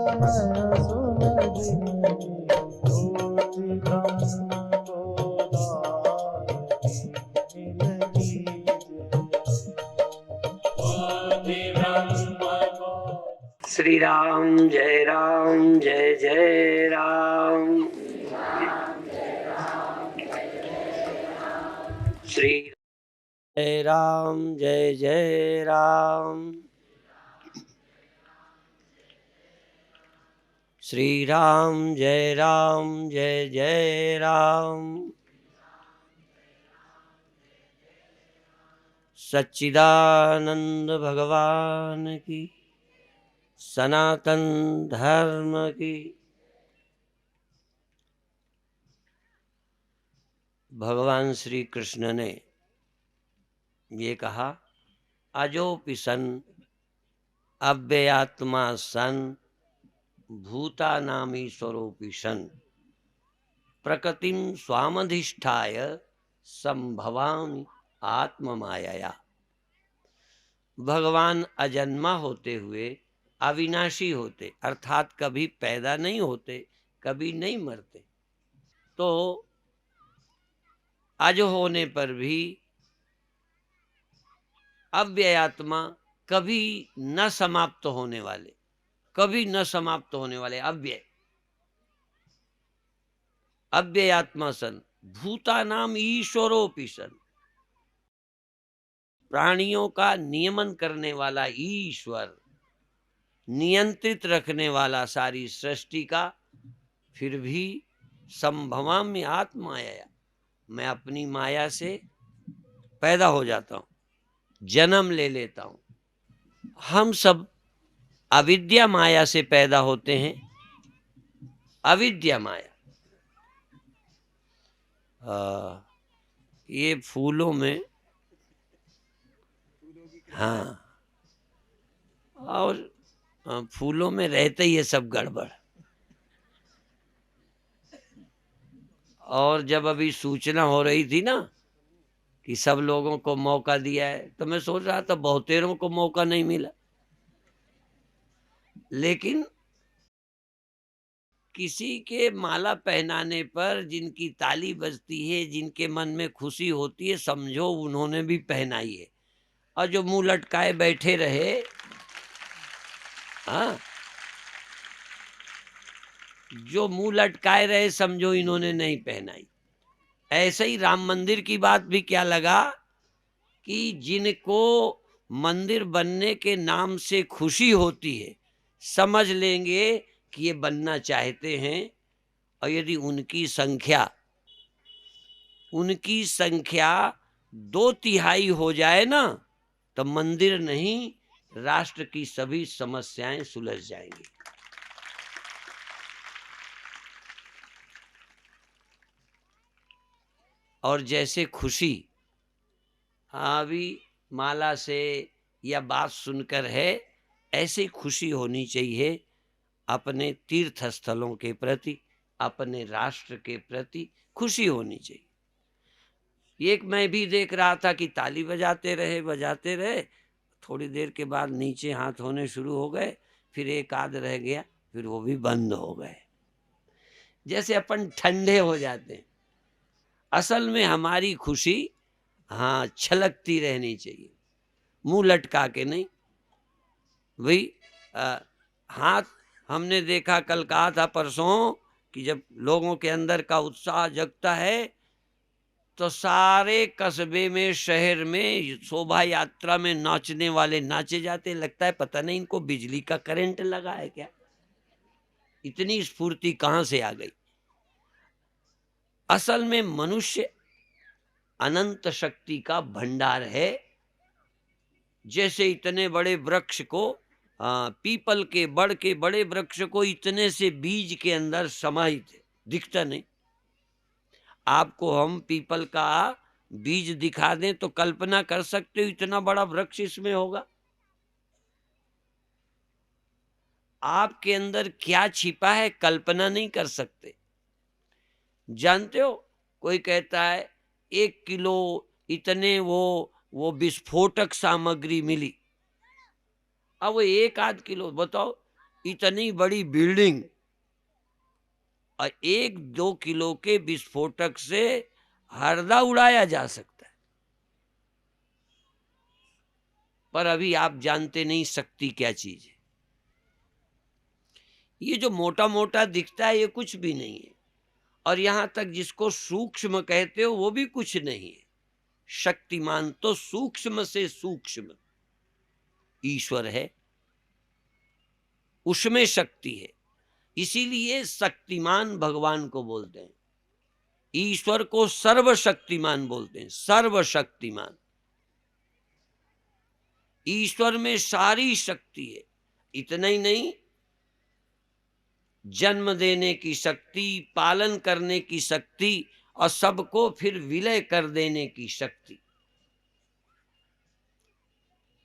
नयन सुलगी ज्योति ब्रह्म गोदावरी मिलगी श्री राम जय जय राम। श्री जय जय राम। श्री राम जय जय राम। सच्चिदानंद भगवान की, सनातन धर्म की। भगवान श्री कृष्ण ने ये कहा, अजोपि सन् अव्ययात्मा सन् भूतानामीश्वरोऽपि सन् प्रकृतिं स्वामधिष्ठाय संभवामि आत्ममायया। भगवान अजन्मा होते हुए अविनाशी होते, अर्थात कभी पैदा नहीं होते, कभी नहीं मरते, तो अज होने पर भी अव्ययात्मा, कभी न समाप्त होने वाले, कभी न समाप्त होने वाले अव्यय, अव्ययात्मा सन भूतानाम ईश्वरोऽपि सन, प्राणियों का नियमन करने वाला ईश्वर, नियंत्रित रखने वाला सारी सृष्टि का, फिर भी संभवामि आत्माया, मैं अपनी माया से पैदा हो जाता हूं, जन्म ले लेता हूं। हम सब अविद्या माया से पैदा होते हैं, अविद्या माया। ये फूलों में, हाँ, और फूलों में रहते ही है सब गड़बड़। और जब अभी सूचना हो रही थी ना कि सब लोगों को मौका दिया है, तो मैं सोच रहा था बहुतेरों को मौका नहीं मिला, लेकिन किसी के माला पहनाने पर जिनकी ताली बजती है, जिनके मन में खुशी होती है, समझो उन्होंने भी पहनाई है। और जो मुंह लटकाए बैठे रहे, हाँ, जो मुंह लटकाए रहे, समझो इन्होंने नहीं पहनाई। ऐसे ही राम मंदिर की बात भी क्या लगा कि जिनको मंदिर बनने के नाम से खुशी होती है, समझ लेंगे कि ये बनना चाहते हैं, और यदि उनकी संख्या 2/3 हो जाए ना, तो मंदिर नहीं, राष्ट्र की सभी समस्याएं सुलझ जाएंगी। और जैसे खुशी अभी माला से या बात सुनकर है, ऐसे खुशी होनी चाहिए अपने तीर्थ स्थलों के प्रति, अपने राष्ट्र के प्रति खुशी होनी चाहिए। एक मैं भी देख रहा था कि ताली बजाते रहे, थोड़ी देर के बाद नीचे हाथ होने शुरू हो गए, फिर एक आध रह गया, फिर वो भी बंद हो गए, जैसे अपन ठंडे हो जाते हैं। असल में हमारी खुशी, हाँ, छलकती रहनी चाहिए, मुंह लटका के नहीं। भाई हाथ, हमने देखा, कल कहा था परसों, कि जब लोगों के अंदर का उत्साह जगता है तो सारे कस्बे में, शहर में शोभा यात्रा में नाचने वाले नाचे जाते। लगता है पता नहीं इनको बिजली का करंट लगा है क्या, इतनी स्फूर्ति कहां से आ गई। असल में मनुष्य अनंत शक्ति का भंडार है। जैसे इतने बड़े वृक्ष को, पीपल के बड़े वृक्ष को इतने से बीज के अंदर समाहित है, दिखता नहीं। आपको हम पीपल का बीज दिखा दें तो कल्पना कर सकते हो इतना बड़ा वृक्ष इसमें होगा। आपके अंदर क्या छिपा है, कल्पना नहीं कर सकते। जानते हो, कोई कहता है 1 किलो इतने वो विस्फोटक सामग्री मिली। अब वो 1 आध किलो बताओ, इतनी बड़ी बिल्डिंग और 1-2 किलो के विस्फोटक से हरदा उड़ाया जा सकता है। पर अभी आप जानते नहीं शक्ति क्या चीज है। ये जो मोटा मोटा दिखता है ये कुछ भी नहीं है, और यहां तक जिसको सूक्ष्म कहते हो वो भी कुछ नहीं है। शक्तिमान तो सूक्ष्म से सूक्ष्म ईश्वर है, उसमें शक्ति है। इसीलिए शक्तिमान भगवान को बोलते हैं, ईश्वर को सर्वशक्तिमान बोलते हैं। सर्वशक्तिमान, ईश्वर में सारी शक्ति है। इतना ही नहीं, जन्म देने की शक्ति, पालन करने की शक्ति और सबको फिर विलय कर देने की शक्ति।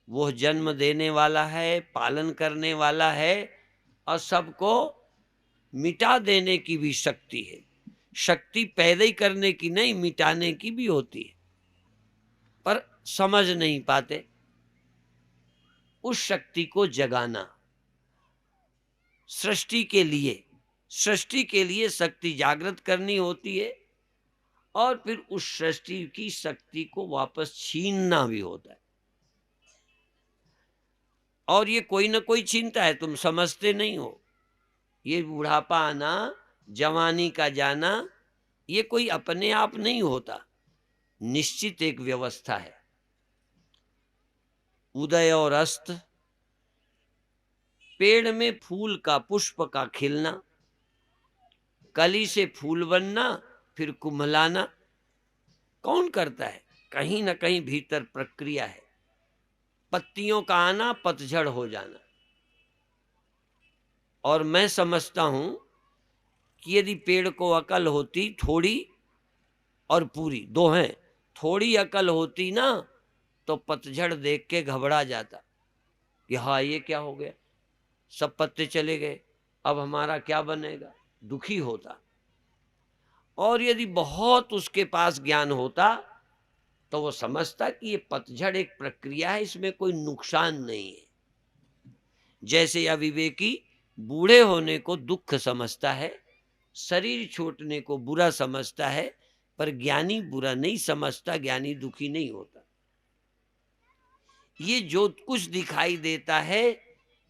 वो जन्म देने वाला है, पालन करने वाला है और सबको मिटा देने की भी शक्ति है। शक्ति पैदा ही करने की नहीं, मिटाने की भी होती है, पर समझ नहीं पाते। उस शक्ति को जगाना, सृष्टि के लिए शक्ति जागृत करनी होती है, और फिर उस सृष्टि की शक्ति को वापस छीनना भी होता है। और ये कोई ना कोई छीनता है, तुम समझते नहीं हो। ये बुढ़ापा आना, जवानी का जाना, ये कोई अपने आप नहीं होता, निश्चित एक व्यवस्था है। उदय और अस्त, पेड़ में फूल का, पुष्प का खिलना, कली से फूल बनना, फिर कुम्हलाना, कौन करता है? कहीं ना कहीं भीतर प्रक्रिया है। पत्तियों का आना, पतझड़ हो जाना। और मैं समझता हूं कि यदि पेड़ को अकल होती, थोड़ी और पूरी दो हैं, थोड़ी अकल होती ना तो पतझड़ देख के घबरा जाता कि हाँ ये क्या हो गया, सब पत्ते चले गए, अब हमारा क्या बनेगा, दुखी होता। और यदि बहुत उसके पास ज्ञान होता तो वो समझता कि ये पतझड़ एक प्रक्रिया है, इसमें कोई नुकसान नहीं है। जैसे अविवेकी बूढ़े होने को दुख समझता है, शरीर छूटने को बुरा समझता है, पर ज्ञानी बुरा नहीं समझता, ज्ञानी दुखी नहीं होता। ये जो कुछ दिखाई देता है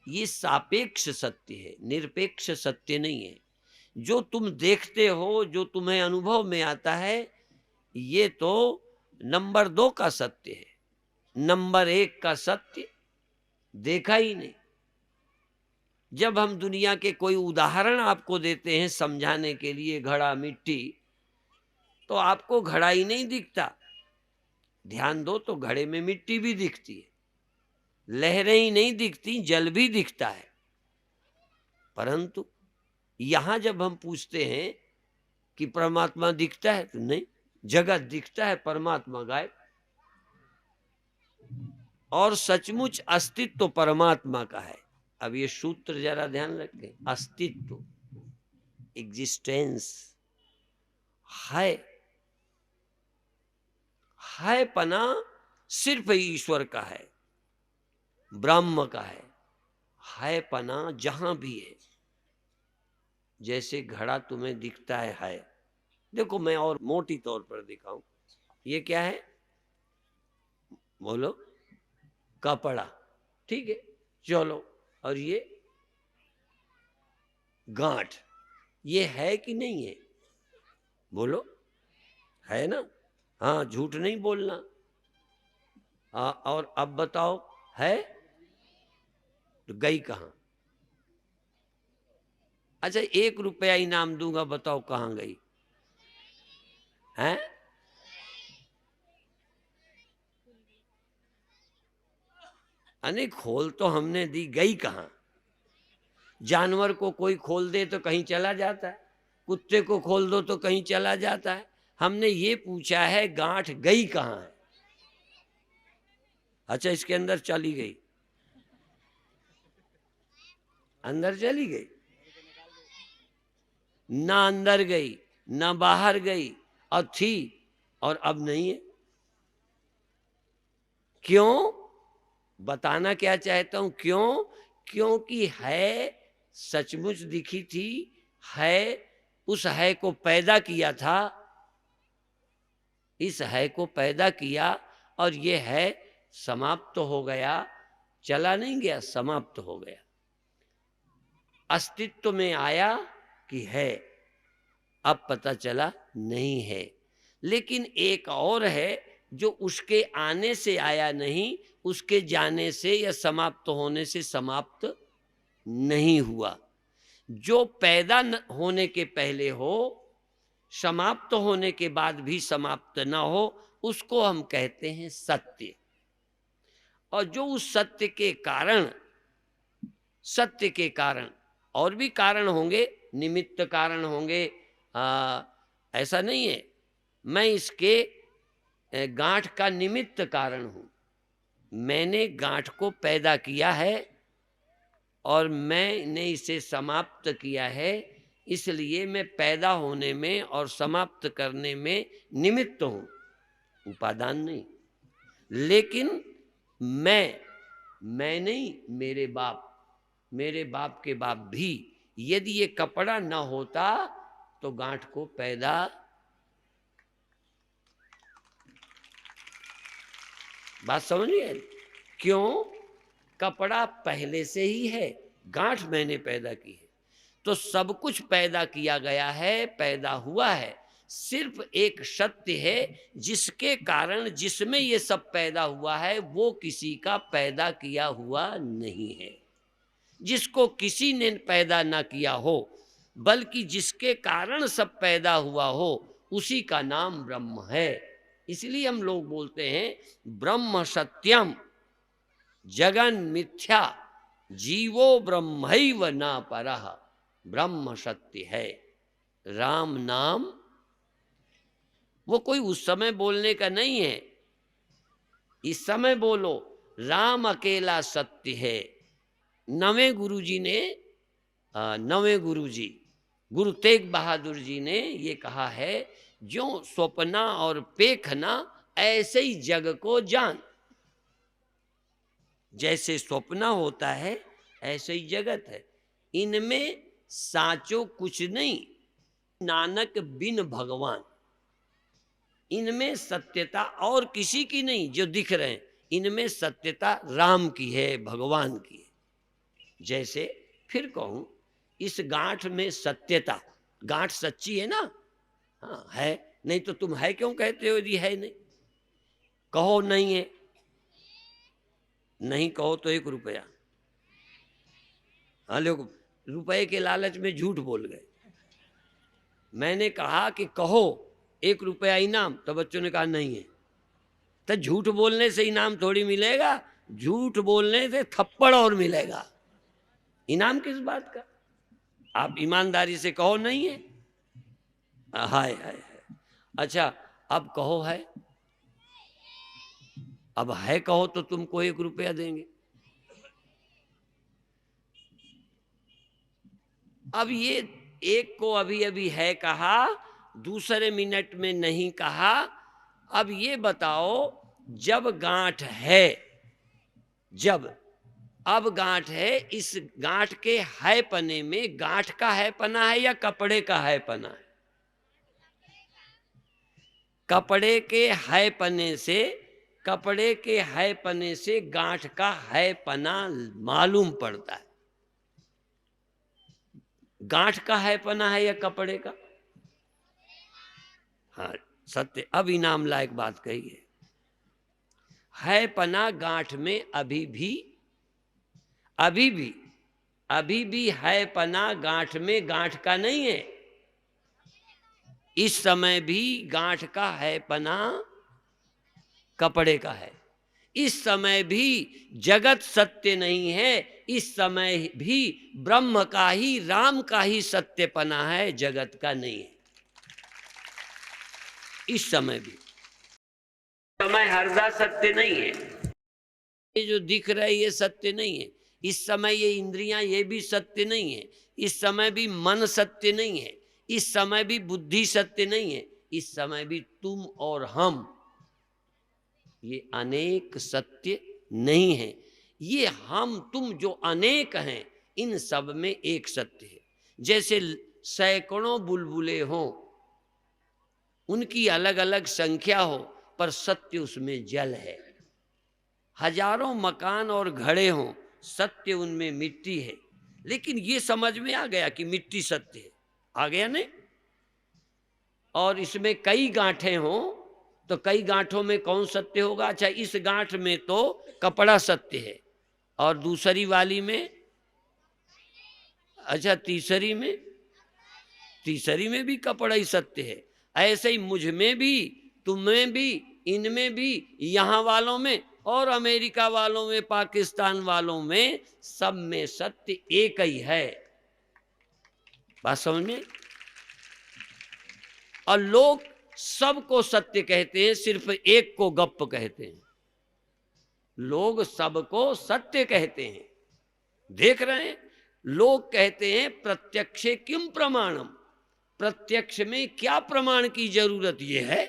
ये सापेक्ष सत्य है, निरपेक्ष सत्य नहीं है। जो तुम देखते हो, जो तुम्हें अनुभव में आता है, ये तो नंबर 2 का सत्य है। नंबर 1 का सत्य देखा ही नहीं। जब हम दुनिया के कोई उदाहरण आपको देते हैं समझाने के लिए, घड़ा, मिट्टी, तो आपको घड़ा ही नहीं दिखता। ध्यान दो तो घड़े में मिट्टी भी दिखती है, लहरें ही नहीं दिखती, जल भी दिखता है। परंतु यहां जब हम पूछते हैं कि परमात्मा दिखता है, तो नहीं, जगत दिखता है, परमात्मा गायब। और सचमुच अस्तित्व तो परमात्मा का है। अब ये सूत्र जरा ध्यान रखें, अस्तित्व, एग्जिस्टेंस है पना सिर्फ ईश्वर का है, ब्रह्म का है पना जहां भी है। जैसे घड़ा तुम्हें दिखता है। देखो मैं और मोटी तौर पर दिखाऊं, ये क्या है, बोलो, कपड़ा, ठीक है, चलो। और ये गांठ, ये है कि नहीं है, बोलो, है ना? हाँ, झूठ नहीं बोलना। और अब बताओ, है तो गई कहां? अच्छा, 1 रुपया इनाम दूंगा, बताओ कहां गई? हैं? अरे खोल तो हमने दी, गई कहां? जानवर को कोई खोल दे तो कहीं चला जाता है, कुत्ते को खोल दो तो कहीं चला जाता है। हमने ये पूछा है गांठ गई कहां है? अच्छा, इसके अंदर चली गई, अंदर चली गई, ना अंदर गई ना बाहर गई, और थी और अब नहीं है। क्यों? बताना क्या चाहता हूं, क्यों? क्योंकि है सचमुच दिखी थी, है, उस है को पैदा किया था, इस है को पैदा किया और ये है समाप्त हो गया, चला नहीं गया, समाप्त हो गया। अस्तित्व में आया कि है, अब पता चला नहीं है। लेकिन एक और है जो उसके आने से आया नहीं, उसके जाने से या समाप्त होने से समाप्त नहीं हुआ। जो पैदा होने के पहले हो, समाप्त होने के बाद भी समाप्त न हो, उसको हम कहते हैं सत्य। और जो उस सत्य के कारण, सत्य के कारण और भी कारण होंगे, निमित्त कारण होंगे, ऐसा नहीं है। मैं इसके गांठ का निमित्त कारण हूं। मैंने गांठ को पैदा किया है और मैंने इसे समाप्त किया है, इसलिए मैं पैदा होने में और समाप्त करने में निमित्त हूं, उपादान नहीं। लेकिन मैं नहीं, मेरे बाप के बाप भी, यदि ये कपड़ा न होता तो गांठ को पैदा बात समझिए। क्यों? कपड़ा पहले से ही है, गांठ मैंने पैदा की है। तो सब कुछ पैदा किया गया है, पैदा हुआ है। सिर्फ एक सत्य है जिसके कारण, जिसमें ये सब पैदा हुआ है, वो किसी का पैदा किया हुआ नहीं है। जिसको किसी ने पैदा ना किया हो, बल्कि जिसके कारण सब पैदा हुआ हो, उसी का नाम ब्रह्म है। इसलिए हम लोग बोलते हैं ब्रह्म सत्यम जगन मिथ्या जीवो ब्रह्मैव न परः। ब्रह्म सत्य है। राम नाम वो कोई उस समय बोलने का नहीं है, इस समय बोलो। राम अकेला सत्य है। नवें गुरुजी ने, नवें गुरुजी गुरु तेग बहादुर जी ने ये कहा है, जो स्वप्ना और पेखना ऐसे ही जग को जान। जैसे स्वप्न होता है ऐसे ही जगत है, इनमें साचो कुछ नहीं, नानक बिन भगवान। इनमें सत्यता और किसी की नहीं जो दिख रहे हैं, इनमें सत्यता राम की है, भगवान की है। जैसे फिर कहूं, इस गांठ में सत्यता, गांठ सच्ची है ना? हाँ है, नहीं तो तुम है क्यों कहते हो यदि है नहीं? कहो नहीं है, नहीं कहो तो 1 रुपया। हाँ, लोग रुपए के लालच में झूठ बोल गए। मैंने कहा कि कहो 1 रुपया इनाम, तो बच्चों ने कहा नहीं है। तो झूठ बोलने से इनाम थोड़ी मिलेगा, झूठ बोलने से थप्पड़ और मिलेगा। इनाम किस बात का? आप ईमानदारी से कहो नहीं है। हाय हाय। अच्छा, अब कहो है। अब है कहो तो तुमको 1 रुपया देंगे। अब ये एक को अभी अभी है कहा, दूसरे मिनट में नहीं कहा। अब ये बताओ, जब गांठ है, जब अब गांठ है, इस गांठ के है पने में गांठ का है पना है या कपड़े का है पना है? कपड़े के है पने से, कपड़े के है पने से गांठ का है पना मालूम पड़ता है। गांठ का है पना है या कपड़े का? हाँ सत्य। अब इनाम लायक बात कही है पना गांठ में अभी भी है पना गांठ में, गांठ का नहीं है। इस समय भी गांठ का है पना कपड़े का है। इस समय भी जगत सत्य नहीं है, इस समय भी ब्रह्म का ही, राम का ही सत्यपना है, जगत का नहीं है। इस समय भी, समय हरदा सत्य नहीं है। ये जो दिख रहा है ये सत्य नहीं है। इस समय ये इंद्रियां ये भी सत्य नहीं है। इस समय भी मन सत्य नहीं है। इस समय भी बुद्धि सत्य नहीं है। इस समय भी तुम और हम, ये अनेक सत्य नहीं है। ये हम तुम जो अनेक हैं, इन सब में एक सत्य है। जैसे सैकड़ों बुलबुले हों, उनकी अलग अलग संख्या हो, पर सत्य उसमें जल है। हजारों मकान और घड़े हों, सत्य उनमें मिट्टी है। लेकिन ये समझ में आ गया कि मिट्टी सत्य है, आ गया नहीं? और इसमें कई गांठें हों तो कई गांठों में कौन सत्य होगा? अच्छा, इस गांठ में तो कपड़ा सत्य है, और दूसरी वाली में, अच्छा तीसरी में भी कपड़ा ही सत्य है। ऐसे ही मुझ में भी, तुम में भी, इनमें भी, यहाँ वालों में और अमेरिका वालों में, पाकिस्तान वालों में, सब में सत्य एक ही है। बात समझ में? और लोग सबको सत्य कहते हैं, सिर्फ एक को गप्प कहते हैं। लोग सबको सत्य कहते हैं। देख रहे हैं, लोग कहते हैं प्रत्यक्षे किम प्रमाणम, प्रत्यक्ष में क्या प्रमाण की जरूरत? ये है,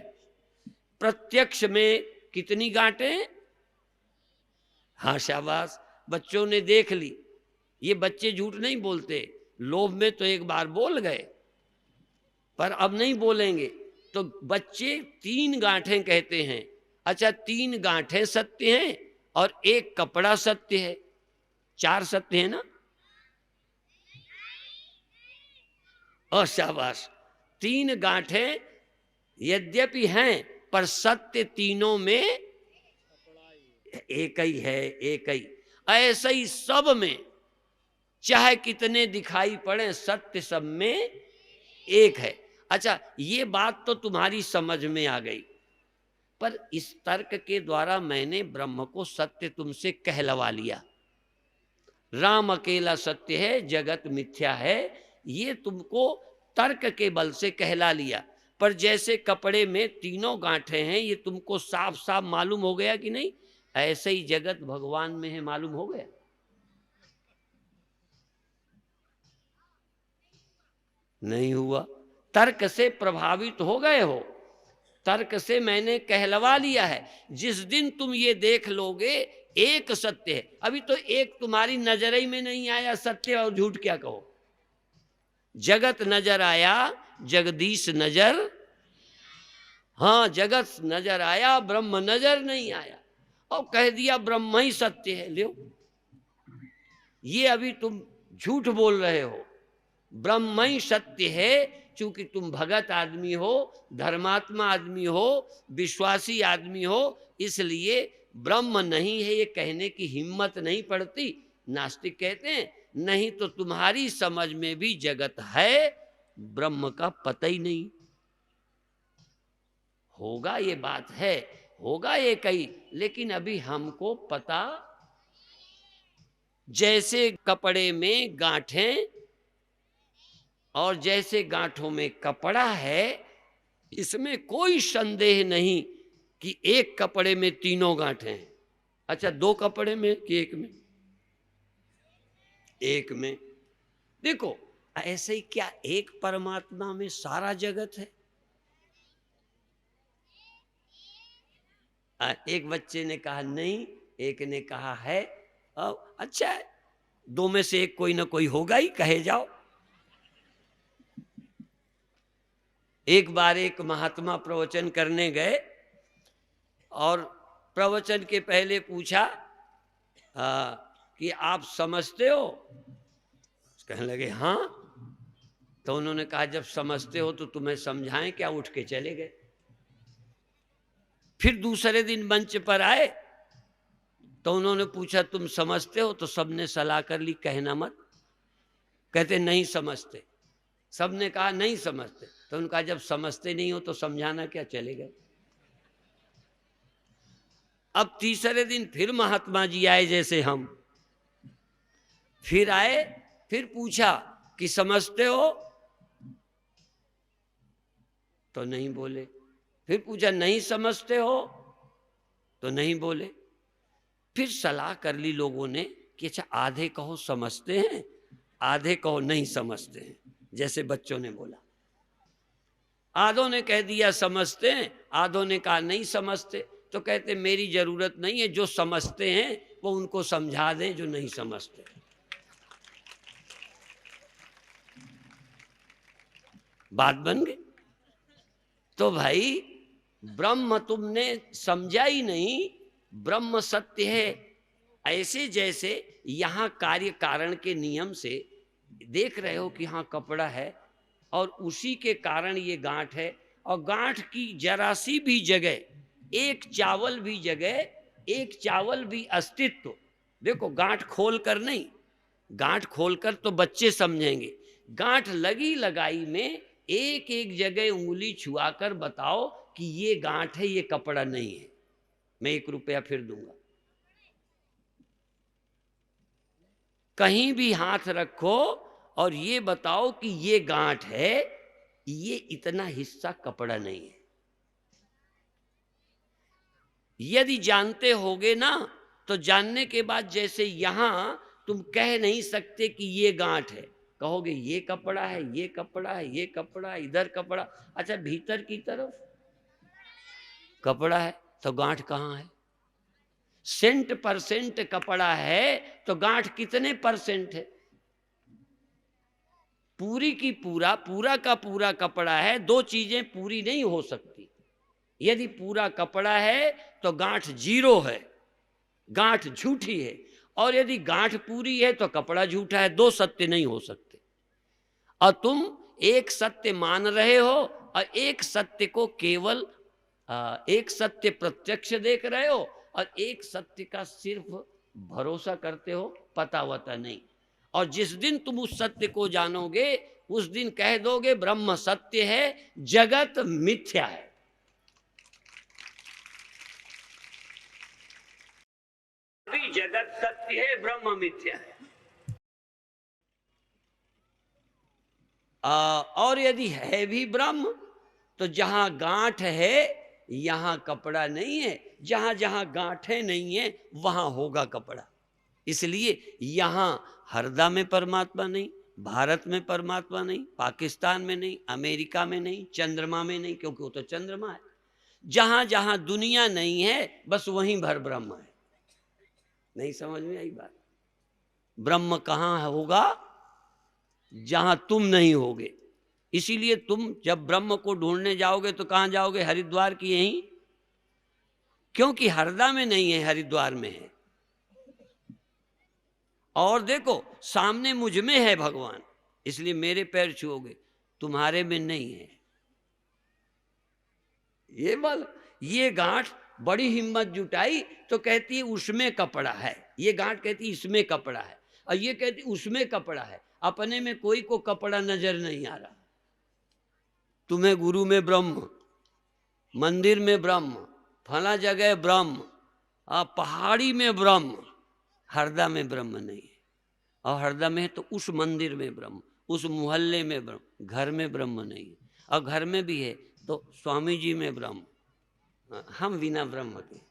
प्रत्यक्ष में कितनी गांठें? हाँ शाबाश, बच्चों ने देख ली। ये बच्चे झूठ नहीं बोलते, लोभ में तो एक बार बोल गए, पर अब नहीं बोलेंगे। तो बच्चे 3 गांठें कहते हैं। अच्छा, 3 गांठें सत्य हैं और एक कपड़ा सत्य है, 4 सत्य है ना? और शाबाश, 3 गांठें यद्यपि हैं, पर सत्य तीनों में एक ही है, एक ही। ऐसे ही सब में चाहे कितने दिखाई पड़े, सत्य सब में एक है। अच्छा, ये बात तो तुम्हारी समझ में आ गई, पर इस तर्क के द्वारा मैंने ब्रह्म को सत्य तुमसे कहलवा लिया। राम अकेला सत्य है, जगत मिथ्या है, ये तुमको तर्क के बल से कहला लिया। पर जैसे कपड़े में तीनों गांठें हैं, ये तुमको साफ साफ मालूम हो गया कि नहीं? ऐसे ही जगत भगवान में है, मालूम हो गया? नहीं हुआ। तर्क से प्रभावित हो गए हो, तर्क से मैंने कहलवा लिया है। जिस दिन तुम ये देख लोगे एक सत्य है, अभी तो एक तुम्हारी नजर ही में नहीं आया सत्य, और झूठ क्या कहो? जगत नजर आया, जगदीश नजर, हाँ जगत नजर आया, ब्रह्म नजर नहीं आया, और कह दिया ब्रह्म ही सत्य है। लो, ये अभी तुम झूठ बोल रहे हो। ब्रह्म ही सत्य है, चूंकि तुम भगत आदमी हो, धर्मात्मा आदमी हो, विश्वासी आदमी हो, इसलिए ब्रह्म नहीं है ये कहने की हिम्मत नहीं पड़ती। नास्तिक कहते हैं नहीं तो तुम्हारी समझ में भी जगत है, ब्रह्म का पता ही नहीं होगा। ये बात है, होगा ये कई, लेकिन अभी हमको पता। जैसे कपड़े में गांठें और जैसे गांठों में कपड़ा है, इसमें कोई संदेह नहीं कि एक कपड़े में तीनों गांठें हैं। अच्छा, 2 कपड़े में कि एक में? एक में। देखो, ऐसे ही क्या एक परमात्मा में सारा जगत है? एक बच्चे ने कहा नहीं, एक ने कहा है। अच्छा है, 2 में से एक कोई ना कोई होगा ही, कहे जाओ। एक बार एक महात्मा प्रवचन करने गए और प्रवचन के पहले पूछा कि आप समझते हो? कहने लगे हाँ। तो उन्होंने कहा जब समझते हो तो तुम्हें समझाएं क्या? उठ के चले गए। फिर दूसरे दिन मंच पर आए तो उन्होंने पूछा तुम समझते हो? तो सबने सलाह कर ली कहना मत। कहते नहीं समझते। सबने कहा नहीं समझते। तो उनका जब समझते नहीं हो तो समझाना क्या? चले गए। अब तीसरे दिन फिर महात्मा जी आए, जैसे हम फिर आए, फिर पूछा कि समझते हो? तो नहीं बोले। फिर पूछा नहीं समझते हो? तो नहीं बोले। फिर सलाह कर ली लोगों ने कि अच्छा आधे कहो समझते हैं, आधे कहो नहीं समझते हैं, जैसे बच्चों ने बोला। आधों ने कह दिया समझते हैं, आधों ने कहा नहीं समझते। तो कहते मेरी जरूरत नहीं है, जो समझते हैं वो उनको समझा दें जो नहीं समझते। बात बन गई। तो भाई ब्रह्म तुमने समझा ही नहीं, ब्रह्म सत्य है। ऐसे जैसे यहां कार्य कारण के नियम से देख रहे हो कि हाँ कपड़ा है और उसी के कारण ये गांठ है, और गांठ की जरा सी भी जगह, एक चावल भी जगह, एक चावल भी अस्तित्व, देखो गांठ खोल कर नहीं, गांठ खोलकर तो बच्चे समझेंगे, गांठ लगी लगाई में एक एक जगह उंगली छुआकर बताओ कि ये गांठ है, ये कपड़ा नहीं है। मैं 1 रुपया फिर दूंगा। कहीं भी हाथ रखो और ये बताओ कि ये गांठ है, ये इतना हिस्सा कपड़ा नहीं है। यदि जानते होगे ना, तो जानने के बाद जैसे यहां तुम कह नहीं सकते कि ये गांठ है, कहोगे ये कपड़ा है, ये कपड़ा है, ये कपड़ा है, इधर कपड़ा। अच्छा भीतर की तरफ कपड़ा है तो गांठ कहाँ है? 100% कपड़ा है तो गांठ कितने परसेंट है? पूरी की पूरा, पूरा का पूरा कपड़ा है, दो चीजें पूरी नहीं हो सकती। यदि पूरा कपड़ा है तो गांठ 0 है, गांठ झूठी है, और यदि गांठ पूरी है तो कपड़ा झूठा है। दो सत्य नहीं हो सकते। और तुम एक सत्य मान रहे हो और एक सत्य को केवल एक सत्य प्रत्यक्ष देख रहे हो और एक सत्य का सिर्फ भरोसा करते हो, पता वता नहीं। और जिस दिन तुम उस सत्य को जानोगे उस दिन कह दोगे ब्रह्म सत्य है, जगत मिथ्या है। अभी जगत सत्य है, ब्रह्म मिथ्या है। और यदि है भी ब्रह्म तो जहां गांठ है यहां कपड़ा नहीं है, जहां जहां गांठें नहीं है वहां होगा कपड़ा। इसलिए यहां हरदा में परमात्मा नहीं, भारत में परमात्मा नहीं, पाकिस्तान में नहीं, अमेरिका में नहीं, चंद्रमा में नहीं, क्योंकि वो तो चंद्रमा है। जहां जहां दुनिया नहीं है बस वहीं भर ब्रह्म है। नहीं समझ में आई बात? ब्रह्म कहां होगा? जहां तुम नहीं होगे। इसीलिए तुम जब ब्रह्म को ढूंढने जाओगे तो कहां जाओगे? हरिद्वार की यहीं, क्योंकि हरदा में नहीं है, हरिद्वार में है। और देखो सामने मुझ में है भगवान, इसलिए मेरे पैर छुओगे, तुम्हारे में नहीं है। ये बल, ये गांठ बड़ी हिम्मत जुटाई तो कहती है उसमें कपड़ा है, ये गांठ कहती है इसमें कपड़ा है, और ये कहती उसमें कपड़ा है। अपने में कोई को कपड़ा नजर नहीं आ रहा। तुम्हें गुरु में ब्रह्म, मंदिर में ब्रह्म, फला जगह ब्रह्म, पहाड़ी में ब्रह्म, हरदा में ब्रह्म नहीं है। और हरदा में है तो उस मंदिर में ब्रह्म, उस मोहल्ले में ब्रह्म, घर में ब्रह्म नहीं है। और घर में भी है तो स्वामी जी में ब्रह्म, हम बिना ब्रह्म के।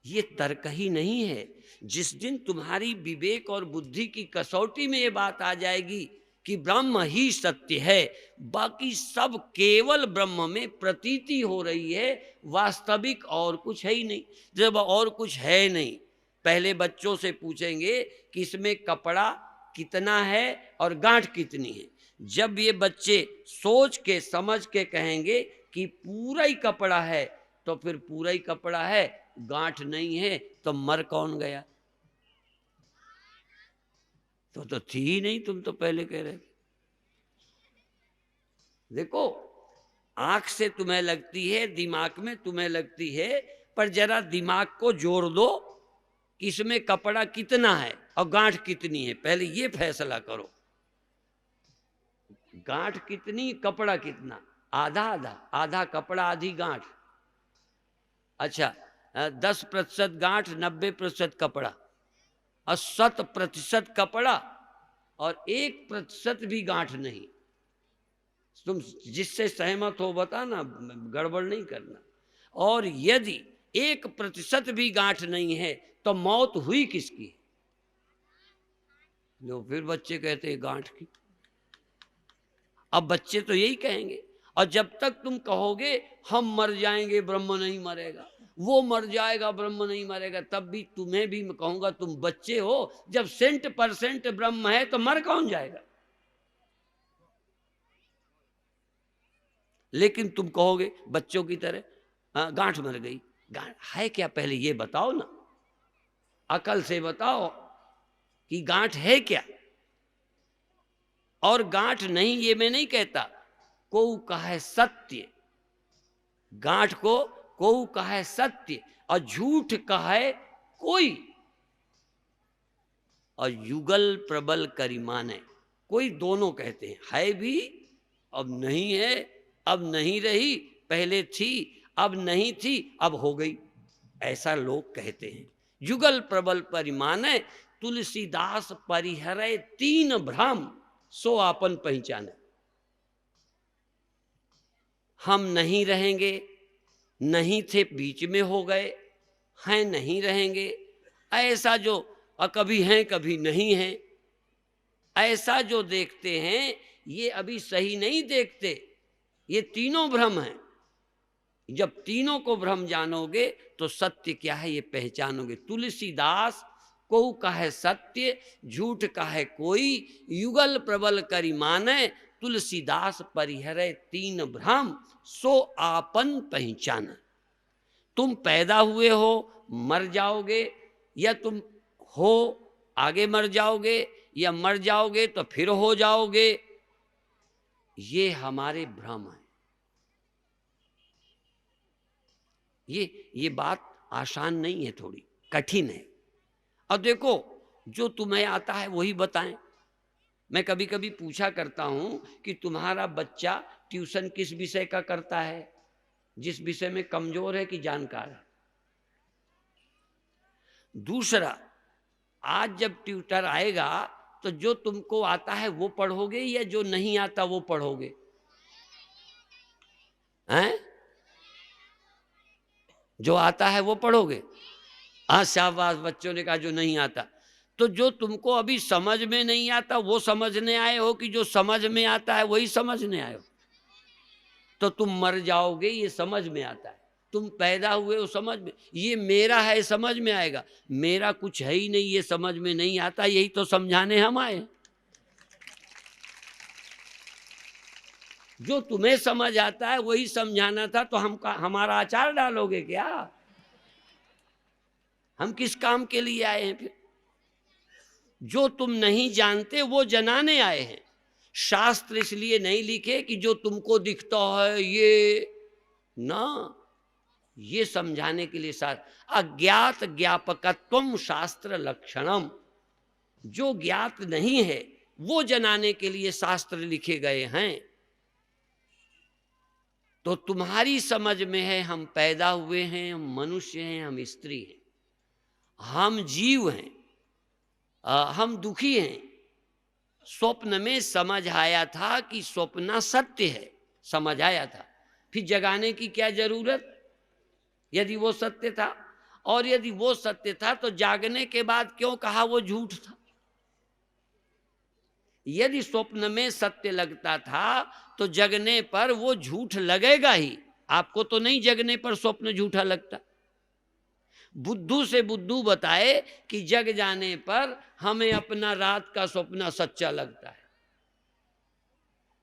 ये तर्क ही नहीं है। जिस दिन तुम्हारी विवेक और बुद्धि की कसौटी में ये बात आ जाएगी कि ब्रह्म ही सत्य है, बाकी सब केवल ब्रह्म में प्रतीति हो रही है, वास्तविक और कुछ है ही नहीं। जब और कुछ है नहीं, पहले बच्चों से पूछेंगे कि इसमें कपड़ा कितना है और गांठ कितनी है। जब ये बच्चे सोच के समझ के कहेंगे कि पूरा ही कपड़ा है तो फिर पूरा ही कपड़ा है, गांठ नहीं है तो मर कौन गया? तो थी ही नहीं, तुम तो पहले कह रहे थे। देखो आंख से तुम्हें लगती है, दिमाग में तुम्हें लगती है, पर जरा दिमाग को जोड़ दो कि इसमें कपड़ा कितना है और गांठ कितनी है, पहले ये फैसला करो। गांठ कितनी, कपड़ा कितना? आधा आधा, आधा कपड़ा आधी गांठ। अच्छा 10% गांठ 90% कपड़ा, और 100% कपड़ा और 1% भी गांठ नहीं। तुम जिससे सहमत हो बताना, गड़बड़ नहीं करना। और यदि 1% भी गांठ नहीं है तो मौत हुई किसकी? लो फिर बच्चे कहते हैं गांठ की। अब बच्चे तो यही कहेंगे। और जब तक तुम कहोगे हम मर जाएंगे ब्रह्म नहीं मरेगा, वो मर जाएगा ब्रह्म नहीं मरेगा, तब भी तुम्हें भी मैं कहूंगा तुम बच्चे हो। जब 100% ब्रह्म है तो मर कौन जाएगा? लेकिन तुम कहोगे बच्चों की तरह, हाँ गांठ मर गई। गांठ है क्या पहले ये बताओ ना, अकल से बताओ कि गांठ है क्या। और गांठ नहीं ये मैं नहीं कहता, को कहे सत्य, गांठ को कहे सत्य और झूठ कहे कोई, और युगल प्रबल करी माने कोई, दोनों कहते हैं। है भी अब नहीं है, अब नहीं रही, पहले थी अब नहीं थी, अब हो गई, ऐसा लोग कहते हैं। युगल प्रबल परिमाने तुलसीदास परिहरे तीन भ्रम, सो आपन पहचाने। हम नहीं रहेंगे, नहीं थे बीच में हो गए, हैं नहीं रहेंगे, ऐसा जो कभी हैं कभी नहीं हैं, ऐसा जो देखते हैं ये अभी सही नहीं देखते, ये तीनों भ्रम हैं। जब तीनों को भ्रम जानोगे तो सत्य क्या है ये पहचानोगे। तुलसीदास को कहे सत्य, झूठ कहे कोई, युगल प्रबल करी माने, तुलसीदास परिहरे तीन भ्रम, सो आपन पहचान। तुम पैदा हुए हो मर जाओगे, या तुम हो आगे मर जाओगे, या मर जाओगे तो फिर हो जाओगे, ये हमारे भ्रम है। ये बात आसान नहीं है, थोड़ी कठिन है। अब देखो जो तुम्हें आता है वही बताएं। मैं कभी कभी पूछा करता हूं कि तुम्हारा बच्चा ट्यूशन किस विषय का करता है, जिस विषय में कमजोर है कि जानकार है। दूसरा, आज जब ट्यूटर आएगा तो जो तुमको आता है वो पढ़ोगे या जो नहीं आता वो पढ़ोगे? हैं? जो आता है वो पढ़ोगे? हाँ शाबाश, बच्चों ने कहा जो नहीं आता। तो जो तुमको अभी समझ में नहीं आता वो समझने आए हो कि जो समझ में आता है वही समझने आए हो? तो तुम मर जाओगे ये समझ में आता है, तुम पैदा हुए हो समझ में, ये मेरा है समझ में आएगा, मेरा कुछ है ही नहीं ये समझ में नहीं आता, यही तो समझाने हम आए। जो तुम्हें समझ आता है वही समझाना था, तो हमारा अचार डालोगे क्या? हम किस काम के लिए आए हैं फिर? जो तुम नहीं जानते वो जनाने आए हैं। शास्त्र इसलिए नहीं लिखे कि जो तुमको दिखता है ये ना, ये समझाने के लिए शास्त्र। अज्ञात ज्ञापकत्वम शास्त्र लक्षणम, जो ज्ञात नहीं है वो जनाने के लिए शास्त्र लिखे गए हैं। तो तुम्हारी समझ में है हम पैदा हुए हैं, हम मनुष्य हैं, हम स्त्री हैं, हम जीव हैं, हम दुखी हैं। स्वप्न में समझ आया था कि स्वप्न सत्य है, समझ आया था, फिर जगाने की क्या जरूरत यदि वो सत्य था? और यदि वो सत्य था तो जागने के बाद क्यों कहा वो झूठ था? यदि स्वप्न में सत्य लगता था तो जगने पर वो झूठ लगेगा ही। आपको तो नहीं जगने पर स्वप्न झूठा लगता। बुद्धू से बुद्धू बताए कि जग जाने पर हमें अपना रात का स्वप्न सच्चा लगता है,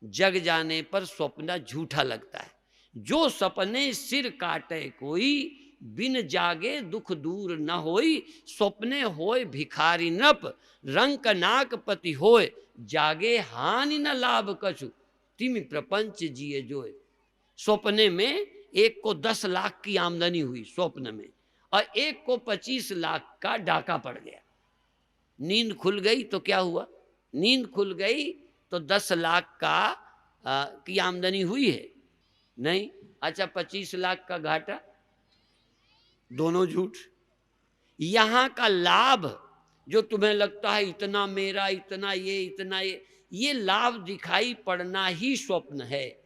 जग जाने पर स्वप्न झूठा लगता है। जो सपने सिर काटे कोई, बिन जागे दुख दूर न होई, स्वप्ने होय भिखारी नप, रंक नाक पति होय, जागे हानि न लाभ कछु, तिमि प्रपंच जिए जोय। स्वप्ने में एक को 10 लाख की आमदनी हुई स्वप्न में, और एक को 25 लाख का डाका पड़ गया। नींद खुल गई तो क्या हुआ? नींद खुल गई तो 10 लाख की आमदनी हुई है नहीं। अच्छा 25 लाख का घाटा, दोनों झूठ। यहां का लाभ जो तुम्हें लगता है इतना मेरा, इतना ये लाभ दिखाई पड़ना ही स्वप्न है।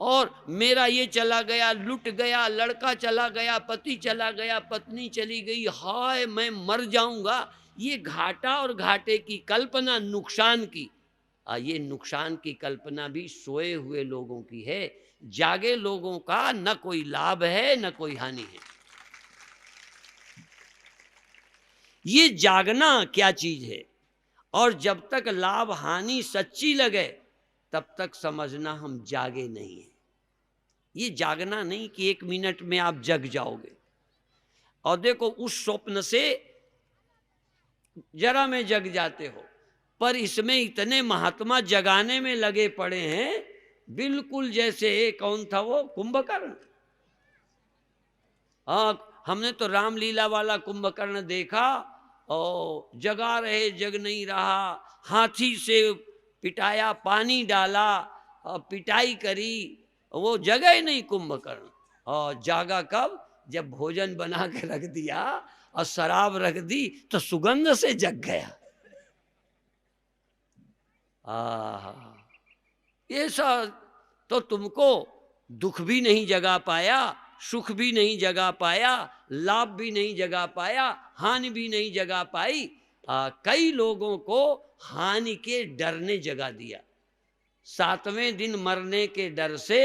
और मेरा ये चला गया, लुट गया, लड़का चला गया, पति चला गया, पत्नी चली गई, हाय मैं मर जाऊंगा, ये घाटा और घाटे की कल्पना, नुकसान की। ये नुकसान की कल्पना भी सोए हुए लोगों की है, जागे लोगों का न कोई लाभ है न कोई हानि है। ये जागना क्या चीज है? और जब तक लाभ हानि सच्ची लगे तब तक समझना हम जागे नहीं है। ये जागना नहीं कि 1 मिनट में आप जग जाओगे। और देखो उस स्वप्न से जरा में जग जाते हो, पर इसमें इतने महात्मा जगाने में लगे पड़े हैं, बिल्कुल जैसे कौन था वो, कुंभकर्ण। हाँ, हमने तो रामलीला वाला कुंभकर्ण देखा, और जगा रहे, जग नहीं रहा, हाथी से पिटाया, पानी डाला, और पिटाई करी, वो जगा ही नहीं कुंभकर्ण। और जागा कब? जब भोजन बना के रख दिया और शराब रख दी तो सुगंध से जग गया। ये सब तो तुमको दुख भी नहीं जगा पाया, सुख भी नहीं जगा पाया, लाभ भी नहीं जगा पाया, हानि भी नहीं जगा पाई। कई लोगों को हानि के डर ने जगा दिया। 7वें दिन मरने के डर से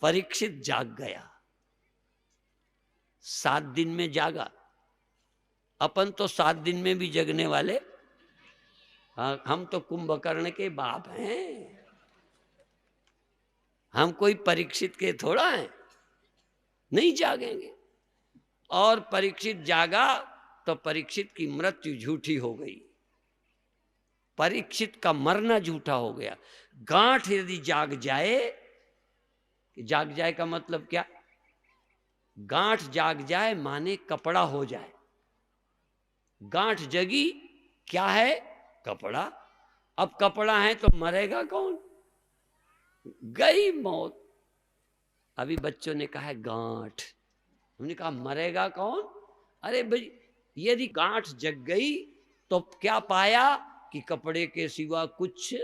परीक्षित जाग गया। 7 दिन में जागा। अपन तो 7 दिन में भी जगने वाले, हम तो कुंभकर्ण के बाप हैं, हम कोई परीक्षित के थोड़ा हैं, नहीं जागेंगे। और परीक्षित जागा तो परीक्षित की मृत्यु झूठी हो गई, परीक्षित का मरना झूठा हो गया। गांठ यदि जाग जाए, जाग जाए का मतलब क्या? गांठ जाग जाए माने कपड़ा हो जाए। गांठ जगी क्या है? कपड़ा। अब कपड़ा है तो मरेगा कौन? गई मौत। अभी बच्चों ने कहा है गांठ, हमने कहा मरेगा कौन? अरे भाई यदि गांठ जग गई तो क्या पाया कि कपड़े के सिवा कुछ,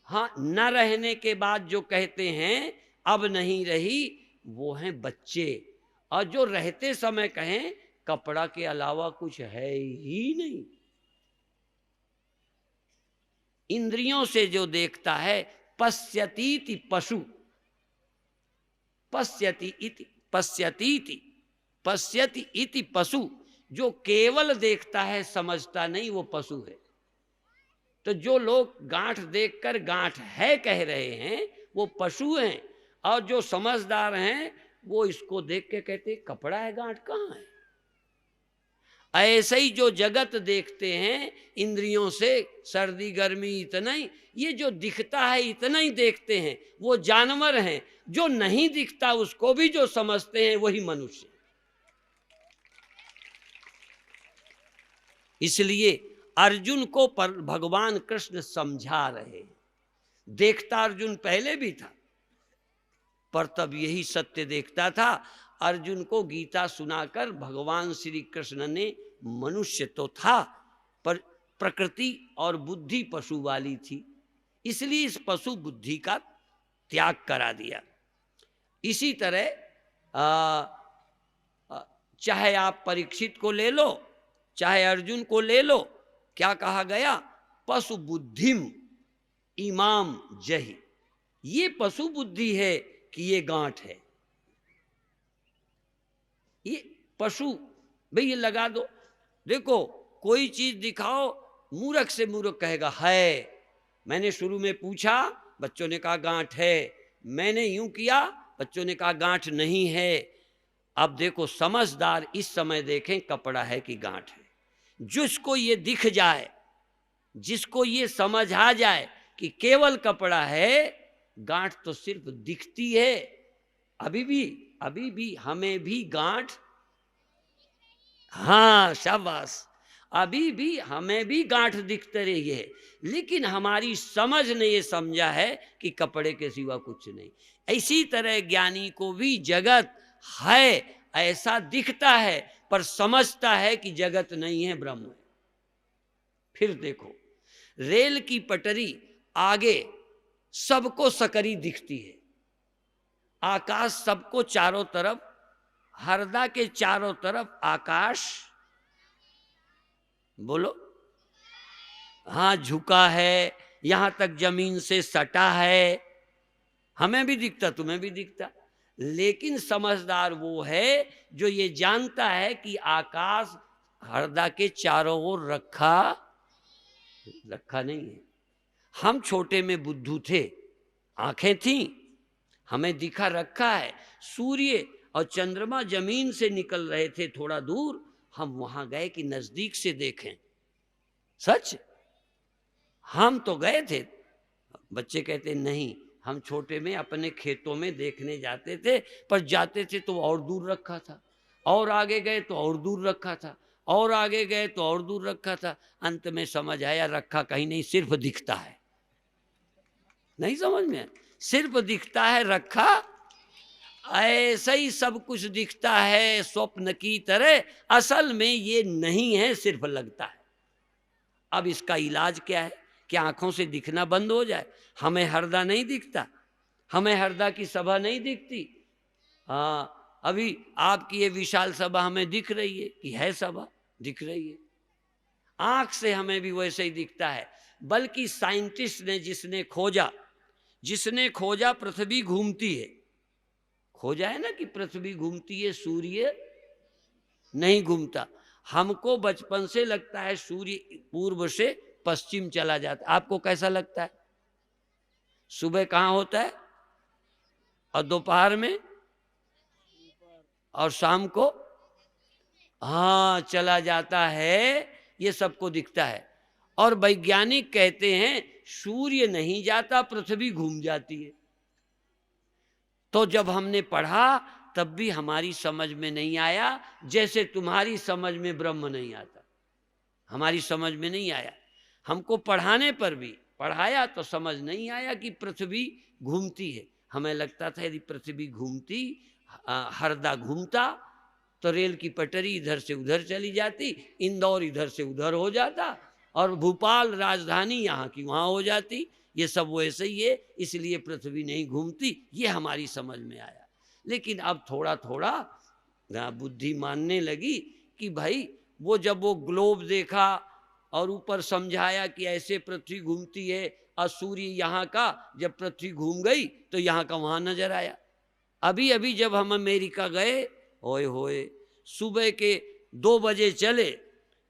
हाँ, न रहने के बाद जो कहते हैं अब नहीं रही, वो हैं बच्चे। और जो रहते समय कहें कपड़ा के अलावा कुछ है ही नहीं। इंद्रियों से जो देखता है, पश्यतीति पशु, पश्यति इति, पश्यतीति, पश्यति इति पशु, जो केवल देखता है समझता नहीं, वो पशु है। तो जो लोग गांठ देखकर गांठ है कह रहे हैं वो पशु हैं, और जो समझदार हैं वो इसको देख के कहते कपड़ा है, गांठ कहाँ है। ऐसे ही जो जगत देखते हैं इंद्रियों से, सर्दी गर्मी इतना ही, ये जो दिखता है इतना ही देखते हैं, वो जानवर हैं। जो नहीं दिखता उसको भी जो समझते हैं वही मनुष्य। इसलिए अर्जुन को पर भगवान कृष्ण समझा रहे। देखता अर्जुन पहले भी था, पर तब यही सत्य देखता था। अर्जुन को गीता सुनाकर भगवान श्री कृष्ण ने, मनुष्य तो था पर प्रकृति और बुद्धि पशु वाली थी, इसलिए इस पशु बुद्धि का त्याग करा दिया। इसी तरह चाहे आप परीक्षित को ले लो, चाहे अर्जुन को ले लो, क्या कहा गया? पशु बुद्धिम इमाम जहि। ये पशु बुद्धि है कि ये गांठ है, ये पशु। भाई ये लगा दो, देखो कोई चीज दिखाओ, मूर्ख से मूर्ख कहेगा है। मैंने शुरू में पूछा, बच्चों ने कहा गांठ है। मैंने यूं किया, बच्चों ने कहा गांठ नहीं है। अब देखो समझदार इस समय देखें कपड़ा है कि गांठ है। जिसको ये दिख जाए, जिसको ये समझ आ जाए कि केवल कपड़ा है, गांठ तो सिर्फ दिखती है। अभी भी हमें भी गांठ, हाँ शाबाश, अभी भी हमें भी गांठ दिखते रही है, लेकिन हमारी समझ ने ये समझा है कि कपड़े के सिवा कुछ नहीं। इसी तरह ज्ञानी को भी जगत है ऐसा दिखता है, पर समझता है कि जगत नहीं है, ब्रह्म है। फिर देखो रेल की पटरी आगे सबको सकरी दिखती है, आकाश सबको चारों तरफ, हरदा के चारों तरफ आकाश, बोलो, हाँ झुका है, यहां तक जमीन से सटा है। हमें भी दिखता, तुम्हें भी दिखता, लेकिन समझदार वो है जो ये जानता है कि आकाश हरदा के चारों ओर रखा नहीं है। हम छोटे में बुद्धू थे, आंखें थीं हमें दिखा रखा है। सूर्य और चंद्रमा जमीन से निकल रहे थे थोड़ा दूर, हम वहां गए कि नजदीक से देखें। सच, हम तो गए थे। बच्चे कहते नहीं, हम छोटे में अपने खेतों में देखने जाते थे, पर जाते थे तो और दूर रखा था, और आगे गए तो और दूर रखा था, और आगे गए तो और दूर रखा था। अंत में समझ आया रखा कहीं नहीं, सिर्फ दिखता है। नहीं समझ में आया? सिर्फ दिखता है रखा, ऐसा ही सब कुछ दिखता है स्वप्न की तरह, असल में ये नहीं है, सिर्फ लगता है। अब इसका इलाज क्या है? कि आंखों से दिखना बंद हो जाए। हमें हरदा नहीं दिखता, हमें हरदा की सभा नहीं दिखती। हाँ, अभी आपकी ये विशाल सभा हमें दिख रही है कि है सभा, दिख रही है। आंख से हमें भी वैसे ही दिखता है। बल्कि साइंटिस्ट ने जिसने खोजा पृथ्वी घूमती है, खोजा है ना कि पृथ्वी घूमती है, सूर्य नहीं घूमता। हमको बचपन से लगता है सूर्य पूर्व से पश्चिम चला जाता है। आपको कैसा लगता है? सुबह कहाँ होता है और दोपहर में और शाम को हाँ चला जाता है, ये सबको दिखता है। और वैज्ञानिक कहते हैं सूर्य नहीं जाता, पृथ्वी घूम जाती है। तो जब हमने पढ़ा तब भी हमारी समझ में नहीं आया, जैसे तुम्हारी समझ में ब्रह्म नहीं आता, हमारी समझ में नहीं आया। हमको पढ़ाने पर भी पढ़ाया तो समझ नहीं आया कि पृथ्वी घूमती है। हमें लगता था यदि पृथ्वी घूमती, हरदा घूमता, तो रेल की पटरी इधर से उधर चली जाती, इंदौर इधर से उधर हो जाता, और भोपाल राजधानी यहाँ की वहाँ हो जाती। ये सब वैसे ही है, इसलिए पृथ्वी नहीं घूमती, ये हमारी समझ में आया। लेकिन अब थोड़ा थोड़ा बुद्धि मानने लगी कि भाई वो ग्लोब देखा और ऊपर समझाया कि ऐसे पृथ्वी घूमती है, और सूर्य यहाँ का जब पृथ्वी घूम गई तो यहाँ का वहाँ नजर आया। अभी अभी जब हम अमेरिका गए, ओए होए, सुबह के 2 बजे चले,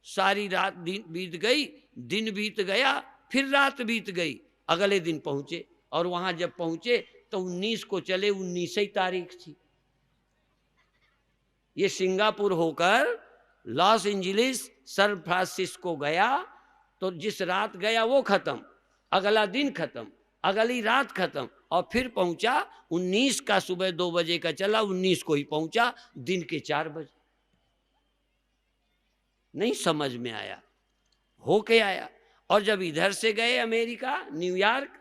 सारी रात बीत गई, दिन बीत गया, फिर रात बीत गई, अगले दिन पहुंचे। और वहां जब पहुंचे तो 19 को चले, 19 ही तारीख थी। ये सिंगापुर होकर लॉस एंजलिस, सैन फ्रांसिस्को गया, तो जिस रात गया वो खत्म, अगला दिन खत्म, अगली रात खत्म, और फिर पहुंचा 19 का सुबह 2 बजे का चला, 19 को ही पहुंचा दिन के 4 बजे। नहीं समझ में आया, होके आया। और जब इधर से गए अमेरिका, न्यूयॉर्क,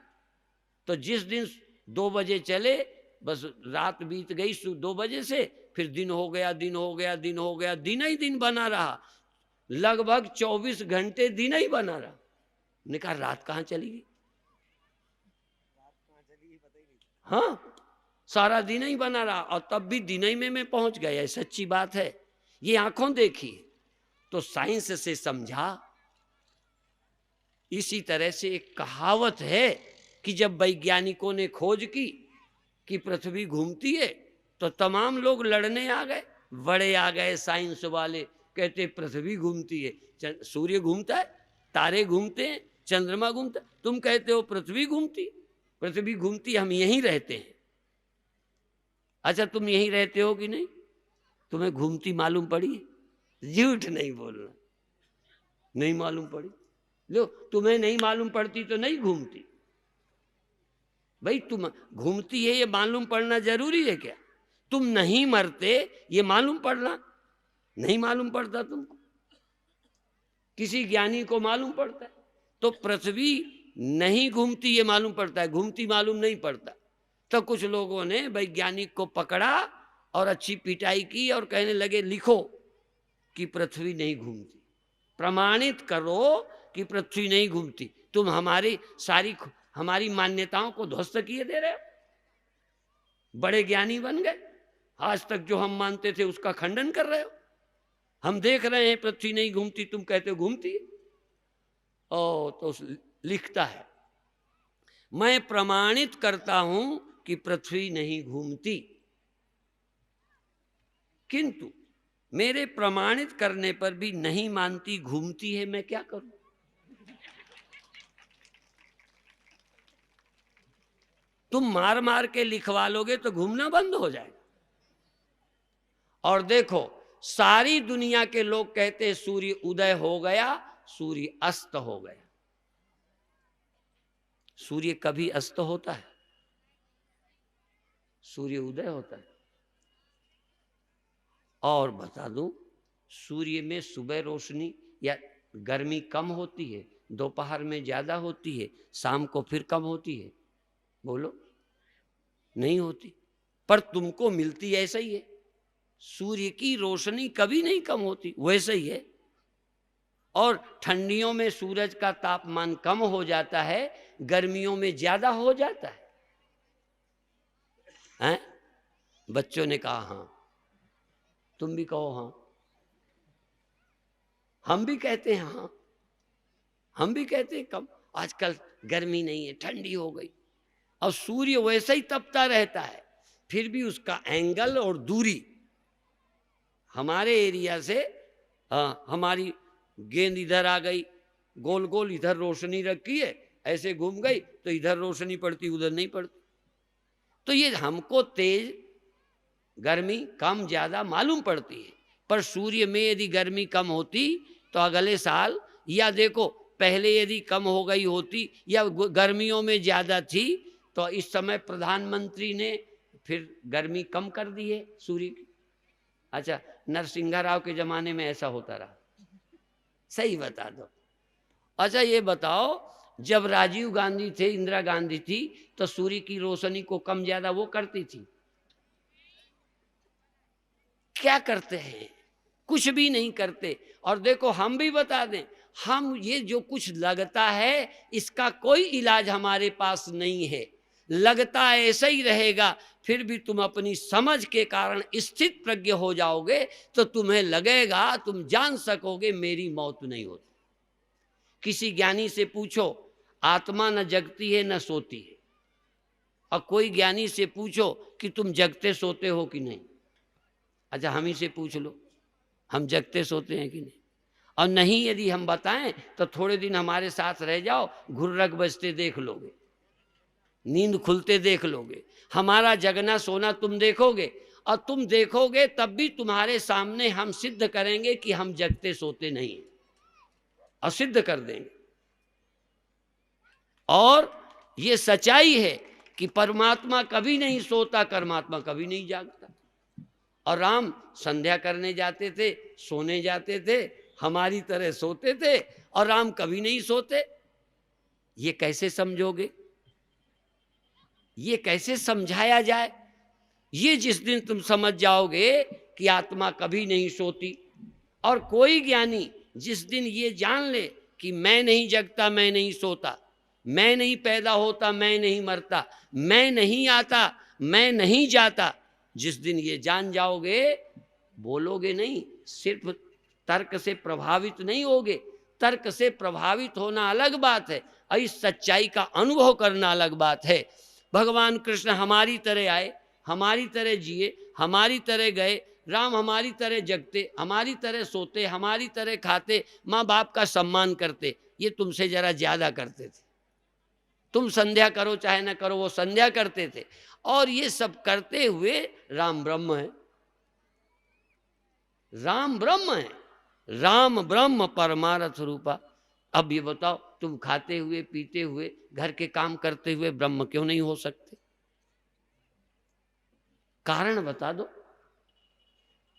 तो जिस दिन 2 बजे चले, बस रात बीत गई 2 बजे से, फिर दिन हो गया, दिन हो गया, दिन हो गया, दिन ही दिन बना रहा, लगभग 24 घंटे दिन ही बना रहा। ने कहा रात कहाँ चली गई? हाँ, सारा दिन ही बना रहा, और तब भी दिन ही में मैं पहुंच गया। सच्ची बात है, ये आंखों देखी। तो साइंस से समझा। इसी तरह से एक कहावत है कि जब वैज्ञानिकों ने खोज की कि पृथ्वी घूमती है, तो तमाम लोग लड़ने आ गए, बड़े आ गए साइंस वाले, कहते पृथ्वी घूमती है, सूर्य घूमता है, तारे घूमते हैं, चंद्रमा घूमता है, तुम कहते हो पृथ्वी घूमती। पृथ्वी घूमती, हम यहीं रहते हैं। अच्छा, तुम यहीं रहते हो कि नहीं? तुम्हें घूमती मालूम पड़ी? झूठ नहीं बोलना, नहीं मालूम पड़ी। लो, तुम्हें नहीं मालूम पड़ती तो नहीं घूमती। भाई तुम घूमती है ये मालूम पड़ना जरूरी है क्या? तुम नहीं मरते ये मालूम पड़ना नहीं मालूम पड़ता तुमको? किसी ज्ञानी को मालूम पड़ता है। तो पृथ्वी नहीं घूमती ये मालूम पड़ता है, घूमती मालूम नहीं पड़ता। तो कुछ लोगों ने वैज्ञानिक को पकड़ा और अच्छी पिटाई की और कहने लगे लिखो कि पृथ्वी नहीं घूमती, प्रमाणित करो कि पृथ्वी नहीं घूमती। तुम हमारी मान्यताओं को ध्वस्त किए दे रहे हो। बड़े ज्ञानी बन गए, आज तक जो हम मानते थे उसका खंडन कर रहे हो। हम देख रहे हैं पृथ्वी नहीं घूमती, तुम कहते हो घूमती है। तो लिखता है, मैं प्रमाणित करता हूं कि पृथ्वी नहीं घूमती, किंतु मेरे प्रमाणित करने पर भी नहीं मानती, घूमती है, मैं क्या करूं? तुम मार मार के लिखवा लोगे तो घूमना बंद हो जाएगा। और देखो, सारी दुनिया के लोग कहते हैं सूर्य उदय हो गया, सूर्य अस्त हो गया। सूर्य कभी अस्त होता है? सूर्य उदय होता है। और बता दूं, सूर्य में सुबह रोशनी या गर्मी कम होती है, दोपहर में ज्यादा होती है, शाम को फिर कम होती है? बोलो, नहीं होती। पर तुमको मिलती ऐसा ही है। सूर्य की रोशनी कभी नहीं कम होती, वैसे ही है। और ठंडियों में सूरज का तापमान कम हो जाता है, गर्मियों में ज्यादा हो जाता है। हैं? बच्चों ने कहा हाँ, तुम भी कहो हाँ, हम भी कहते हैं हाँ, हम भी कहते हैं कम। आजकल गर्मी नहीं है, ठंडी हो गई। और सूर्य वैसे ही तपता रहता है, फिर भी उसका एंगल और दूरी हमारे एरिया से, हमारी गेंद इधर आ गई, गोल गोल इधर रोशनी रखी है, ऐसे घूम गई तो इधर रोशनी पड़ती, उधर नहीं पड़ती। तो ये हमको तेज गर्मी कम ज्यादा मालूम पड़ती है। पर सूर्य में यदि गर्मी कम होती तो अगले साल, या देखो पहले यदि कम हो गई होती या गर्मियों में ज्यादा थी, तो इस समय प्रधानमंत्री ने फिर गर्मी कम कर दी है सूर्य की। अच्छा, नरसिंह राव के जमाने में ऐसा होता रहा? सही बता दो। अच्छा ये बताओ, जब राजीव गांधी थे, इंदिरा गांधी थी, तो सूर्य की रोशनी को कम ज्यादा वो करती थी? क्या करते हैं? कुछ भी नहीं करते। और देखो, हम भी बता दें, हम ये जो कुछ लगता है इसका कोई इलाज हमारे पास नहीं है। लगता ऐसा ही रहेगा, फिर भी तुम अपनी समझ के कारण स्थित प्रज्ञ हो जाओगे तो तुम्हें लगेगा, तुम जान सकोगे मेरी मौत नहीं होती। किसी ज्ञानी से पूछो, आत्मा न जगती है न सोती है। और कोई ज्ञानी से पूछो कि तुम जगते सोते हो कि नहीं। अच्छा, हम ही से पूछ लो, हम जगते सोते हैं कि नहीं। और नहीं यदि हम बताएं तो थोड़े दिन हमारे साथ रह जाओ, घुर्रक बजते देख लोगे, नींद खुलते देख लोगे, हमारा जगना सोना तुम देखोगे। और तुम देखोगे तब भी तुम्हारे सामने हम सिद्ध करेंगे कि हम जगते सोते नहीं हैं, और सिद्ध कर देंगे। और ये सच्चाई है कि परमात्मा कभी नहीं सोता, परमात्मा कभी नहीं जागता। और राम संध्या करने जाते थे, सोने जाते थे, हमारी तरह सोते थे, और राम कभी नहीं सोते। ये कैसे समझोगे? ये कैसे समझाया जाए? ये जिस दिन तुम समझ जाओगे कि आत्मा कभी नहीं सोती, और कोई ज्ञानी जिस दिन ये जान ले कि मैं नहीं जगता, मैं नहीं सोता, मैं नहीं पैदा होता, मैं नहीं मरता, मैं नहीं आता, मैं नहीं जाता, जिस दिन ये जान जाओगे, बोलोगे नहीं, सिर्फ तर्क से प्रभावित नहीं होगे। तर्क से प्रभावित होना अलग बात है, और इस सच्चाई का अनुभव करना अलग बात है। भगवान कृष्ण हमारी तरह आए, हमारी तरह जिए, हमारी तरह गए। राम हमारी तरह जगते, हमारी तरह सोते, हमारी तरह खाते, माँ बाप का सम्मान करते। ये तुमसे जरा ज्यादा करते थे। तुम संध्या करो चाहे ना करो, वो संध्या करते थे। और ये सब करते हुए राम ब्रह्म है, राम ब्रह्म है, राम ब्रह्म परमार्थ रूपा। अब ये बताओ, तुम खाते हुए, पीते हुए, घर के काम करते हुए ब्रह्म क्यों नहीं हो सकते? कारण बता दो।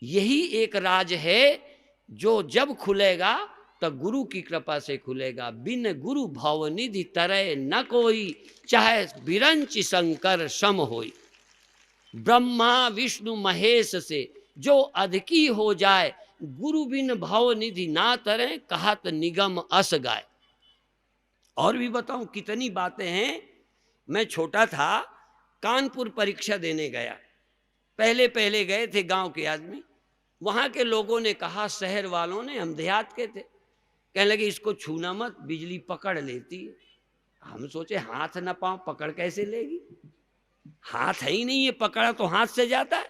यही एक राज है जो जब खुलेगा तो गुरु की कृपा से खुलेगा। बिन गुरु भवनिधि तरय न कोई, चाहे बिरंच शंकर सम होई। ब्रह्मा विष्णु महेश से जो अधिकी हो जाए, गुरु बिन भवनिधि ना तरे, कहत निगम अस गाय। और भी बताऊं कितनी बातें हैं। मैं छोटा था, कानपुर परीक्षा देने गया। पहले पहले गए थे गांव के आदमी। वहां के लोगों ने कहा, शहर वालों ने, हम देहात के थे, कहने लगे इसको छूना मत, बिजली पकड़ लेती है। हम सोचे हाथ ना पांव पकड़ कैसे लेगी, हाथ है ही नहीं है, पकड़ा तो हाथ से जाता है।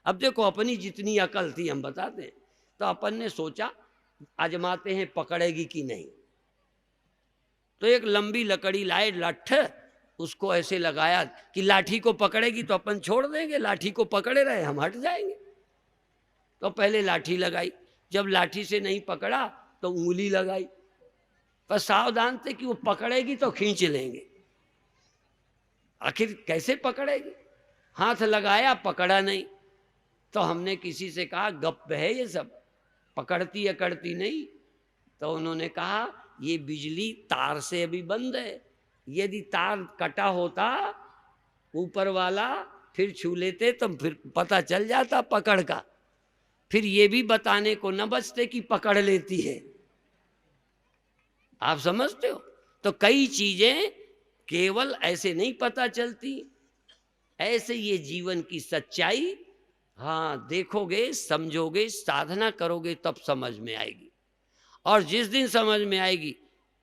अब देखो अपनी जितनी अकल थी हम बताते हैं, तो अपन ने सोचा आजमाते हैं पकड़ेगी कि नहीं। तो एक लंबी लकड़ी लाए, लठ, उसको ऐसे लगाया कि लाठी को पकड़ेगी तो अपन छोड़ देंगे, लाठी को पकड़े रहे हम हट जाएंगे। तो पहले लाठी लगाई, जब लाठी से नहीं पकड़ा तो उंगली लगाई, पर सावधान थे कि वो पकड़ेगी तो खींच लेंगे, आखिर कैसे पकड़ेगी। हाथ लगाया, पकड़ा नहीं, तो हमने किसी से कहा गप है ये सब, पकड़ती अकड़ती नहीं। तो उन्होंने कहा ये बिजली तार से अभी बंद है, यदि तार कटा होता ऊपर वाला फिर छू लेते तो फिर पता चल जाता पकड़ का, फिर ये भी बताने को न बचते कि पकड़ लेती है। आप समझते हो। तो कई चीजें केवल ऐसे नहीं पता चलती, ऐसे ये जीवन की सच्चाई, हाँ देखोगे, समझोगे, साधना करोगे तब समझ में आएगी। और जिस दिन समझ में आएगी,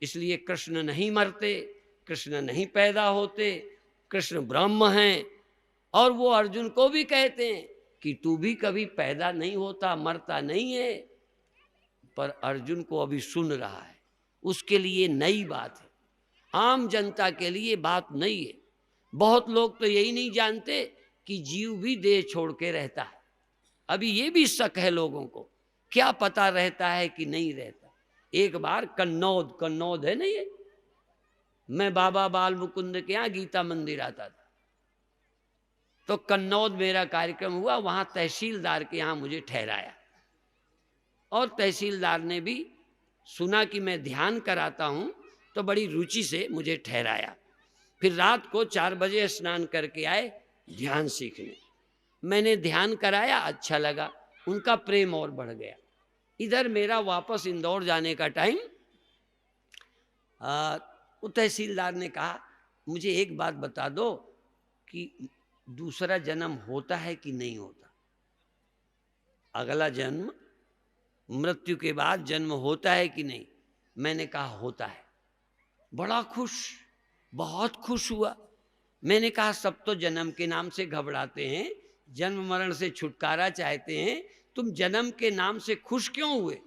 इसलिए कृष्ण नहीं मरते, कृष्ण नहीं पैदा होते, कृष्ण ब्रह्म हैं। और वो अर्जुन को भी कहते हैं कि तू भी कभी पैदा नहीं होता, मरता नहीं है। पर अर्जुन को अभी सुन रहा है, उसके लिए नई बात है, आम जनता के लिए बात नहीं है। बहुत लोग तो यही नहीं जानते कि जीव भी देह छोड़ के रहता है। अभी ये भी शक है लोगों को, क्या पता रहता है कि नहीं रहता। एक बार कन्नौद है ना ये, मैं बाबा बाल मुकुंद के यहाँ गीता मंदिर आता था, तो कन्नौद मेरा कार्यक्रम हुआ, वहां तहसीलदार के यहाँ मुझे ठहराया, और तहसीलदार ने भी सुना कि मैं ध्यान कराता हूँ तो बड़ी रुचि से मुझे ठहराया। फिर रात को 4 बजे स्नान करके आए ध्यान सीखने, मैंने ध्यान कराया, अच्छा लगा, उनका प्रेम और बढ़ गया। इधर मेरा वापस इंदौर जाने का टाइम, वो तहसीलदार ने कहा मुझे एक बात बता दो कि दूसरा जन्म होता है कि नहीं होता, अगला जन्म मृत्यु के बाद जन्म होता है कि नहीं। मैंने कहा होता है। बड़ा खुश, बहुत खुश हुआ। मैंने कहा सब तो जन्म के नाम से घबराते हैं, जन्म मरण से छुटकारा चाहते हैं, तुम जन्म के नाम से खुश क्यों हुए।